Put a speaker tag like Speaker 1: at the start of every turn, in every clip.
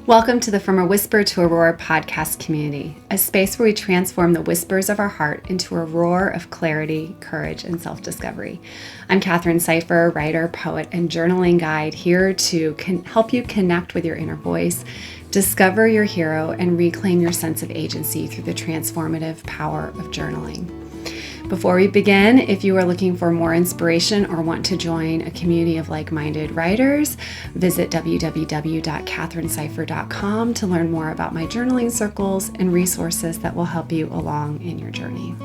Speaker 1: Welcome to the From a Whisper to a Roar podcast community, a space where we transform the whispers of our heart into a roar of clarity, courage, and self-discovery. I'm Catherine Sipher, writer, poet, and journaling guide, here to help you connect with your inner voice, discover your hero, and reclaim your sense of agency through the transformative power of journaling. Before we begin, if you are looking for more inspiration or want to join a community of like-minded writers, visit www.catherinesipher.com to learn more about my journaling circles and resources that will help you along in your journey.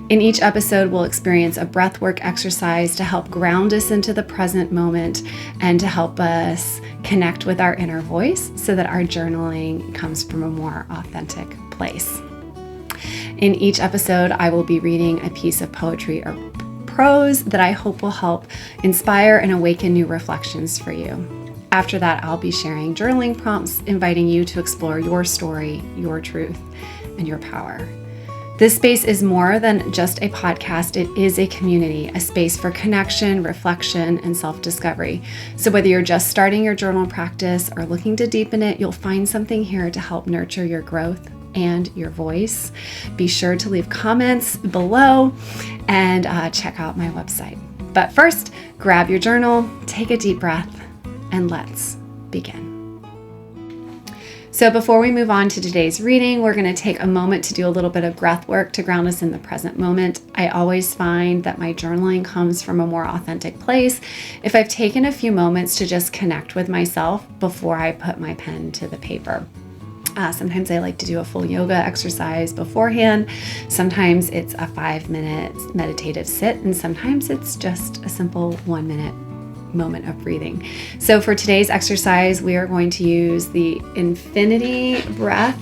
Speaker 1: In each episode, we'll experience a breathwork exercise to help ground us into the present moment and to help us connect with our inner voice so that our journaling comes from a more authentic place. In each episode, I will be reading a piece of poetry or prose that I hope will help inspire and awaken new reflections for you. After that, I'll be sharing journaling prompts, inviting you to explore your story, your truth, and your power. This space is more than just a podcast. It is a community, a space for connection, reflection, and self-discovery. So whether you're just starting your journal practice or looking to deepen it, you'll find something here to help nurture your growth and your voice. Be sure to leave comments below and check out my website. But first, grab your journal, take a deep breath, and let's begin. So before we move on to today's reading, we're going to take a moment to do a little bit of breath work to ground us in the present moment. I always find that my journaling comes from a more authentic place if I've taken a few moments to just connect with myself before I put my pen to the paper. Sometimes I like to do a full yoga exercise beforehand. Sometimes it's a 5-minute meditative sit, and sometimes it's just a simple 1-minute moment of breathing. So for today's exercise, we are going to use the infinity breath.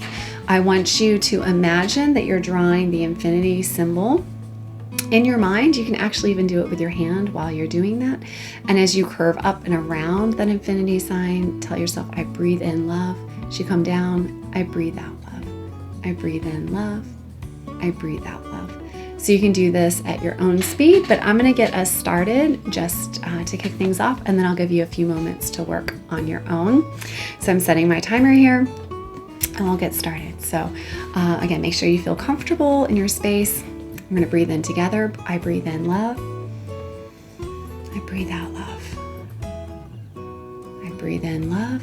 Speaker 1: I want you to imagine that you're drawing the infinity symbol in your mind. You can actually even do it with your hand while you're doing that. And as you curve up and around that infinity sign, tell yourself, I breathe in love. As you come down, I breathe out love. I breathe in love. I breathe out love. So you can do this at your own speed, but I'm going to get us started just to kick things off, and then I'll give you a few moments to work on your own. So I'm setting my timer here, and we'll get started. So again, make sure you feel comfortable in your space. I'm going to breathe in together. I breathe in love. I breathe out love. I breathe in love.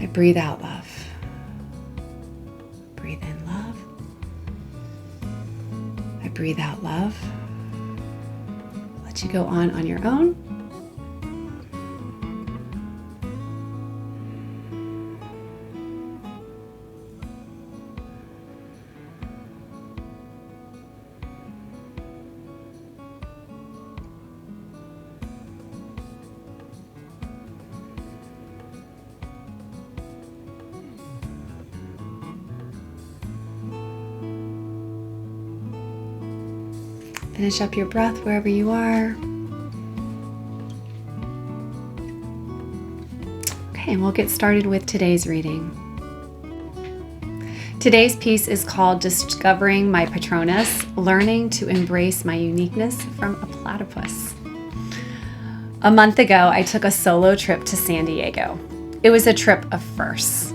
Speaker 1: I breathe out love. Breathe in love. I breathe out love. Let you go on your own. Finish up your breath wherever you are. Okay, and we'll get started with today's reading. Today's piece is called Discovering My Patronus, Learning to Embrace My Uniqueness from a Platypus. A month ago, I took a solo trip to San Diego. It was a trip of firsts.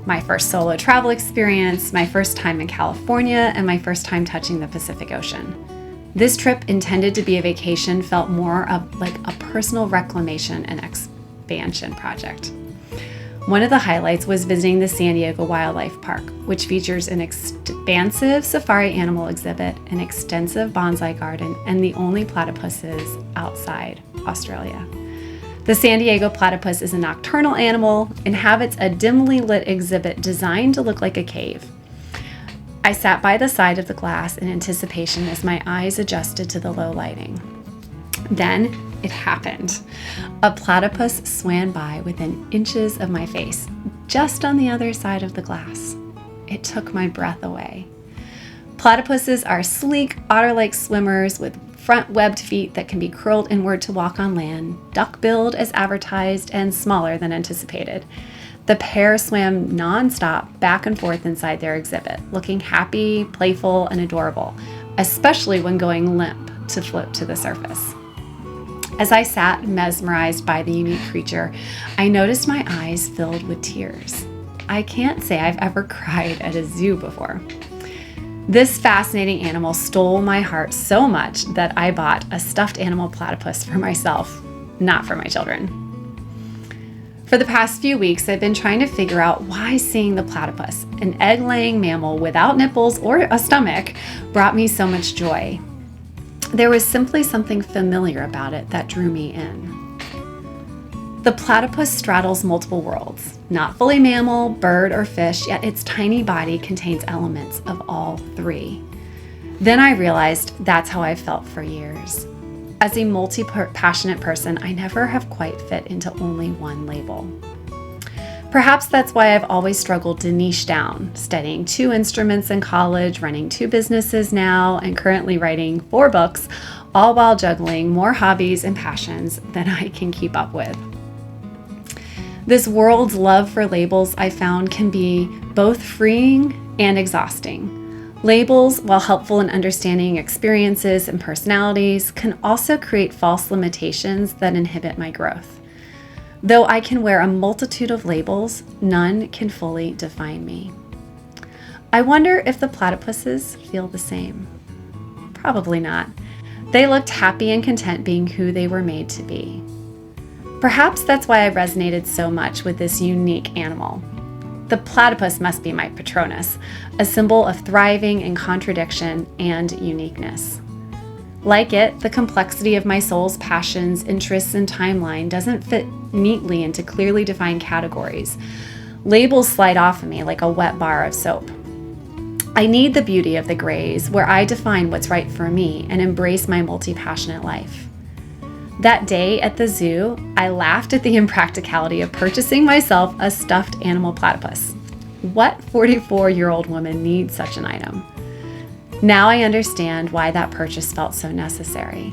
Speaker 1: My first solo travel experience, my first time in California, and my first time touching the Pacific Ocean. This trip, intended to be a vacation, felt more of like a personal reclamation and expansion project. One of the highlights was visiting the San Diego Wildlife Park, which features an expansive safari animal exhibit, an extensive bonsai garden, and the only platypuses outside Australia. The San Diego platypus is a nocturnal animal, inhabits a dimly lit exhibit designed to look like a cave. I sat by the side of the glass in anticipation as my eyes adjusted to the low lighting. Then it happened. A platypus swam by within inches of my face, just on the other side of the glass. It took my breath away. Platypuses are sleek, otter-like swimmers with front webbed feet that can be curled inward to walk on land, duck-billed as advertised, and smaller than anticipated. The pair swam nonstop back and forth inside their exhibit, looking happy, playful, and adorable, especially when going limp to float to the surface. As I sat mesmerized by the unique creature, I noticed my eyes filled with tears. I can't say I've ever cried at a zoo before. This fascinating animal stole my heart so much that I bought a stuffed animal platypus for myself, not for my children. For the past few weeks, I've been trying to figure out why seeing the platypus, an egg-laying mammal without nipples or a stomach, brought me so much joy. There was simply something familiar about it that drew me in. The platypus straddles multiple worlds, not fully mammal, bird, or fish, yet its tiny body contains elements of all three. Then I realized that's how I've felt for years. As a multi-passionate person, I never have quite fit into only one label. Perhaps that's why I've always struggled to niche down, studying 2 instruments in college, running 2 businesses now, and currently writing 4 books, all while juggling more hobbies and passions than I can keep up with. This world's love for labels, I found, can be both freeing and exhausting. Labels, while helpful in understanding experiences and personalities, can also create false limitations that inhibit my growth. Though I can wear a multitude of labels, none can fully define me. I wonder if the platypuses feel the same. Probably not. They looked happy and content being who they were made to be. Perhaps that's why I resonated so much with this unique animal. The platypus must be my Patronus, a symbol of thriving in contradiction and uniqueness. Like it, the complexity of my soul's passions, interests, and timeline doesn't fit neatly into clearly defined categories. Labels slide off of me like a wet bar of soap. I need the beauty of the grays, where I define what's right for me and embrace my multi-passionate life. That day at the zoo, I laughed at the impracticality of purchasing myself a stuffed animal platypus. What 44-year-old woman needs such an item? Now I understand why that purchase felt so necessary.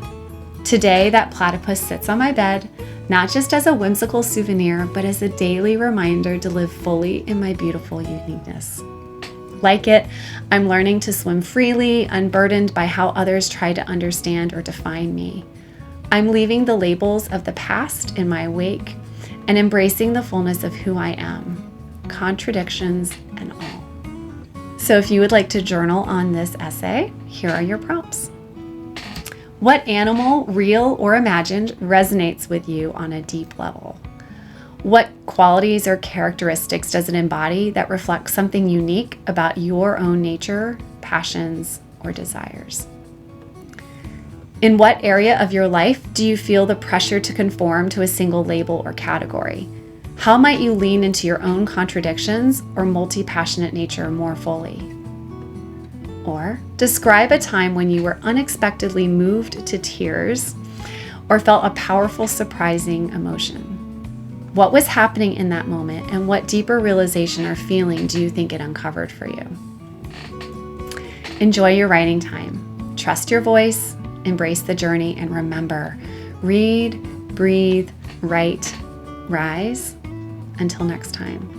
Speaker 1: Today, that platypus sits on my bed, not just as a whimsical souvenir, but as a daily reminder to live fully in my beautiful uniqueness. Like it, I'm learning to swim freely, unburdened by how others try to understand or define me. I'm leaving the labels of the past in my wake and embracing the fullness of who I am, contradictions and all. So if you would like to journal on this essay, here are your prompts. What animal, real or imagined, resonates with you on a deep level? What qualities or characteristics does it embody that reflect something unique about your own nature, passions, or desires? In what area of your life do you feel the pressure to conform to a single label or category? How might you lean into your own contradictions or multi-passionate nature more fully? Or describe a time when you were unexpectedly moved to tears or felt a powerful, surprising emotion. What was happening in that moment, and what deeper realization or feeling do you think it uncovered for you? Enjoy your writing time. Trust your voice. Embrace the journey, and remember, read, breathe, write, rise. Until next time.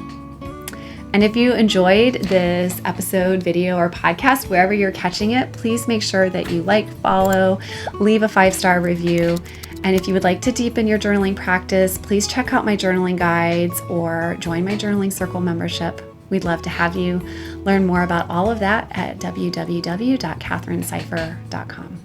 Speaker 1: And if you enjoyed this episode, video, or podcast, wherever you're catching it, please make sure that you like, follow, leave a 5-star review. And if you would like to deepen your journaling practice, please check out my journaling guides or join my journaling circle membership. We'd love to have you. Learn more about all of that at www.catherinesipher.com.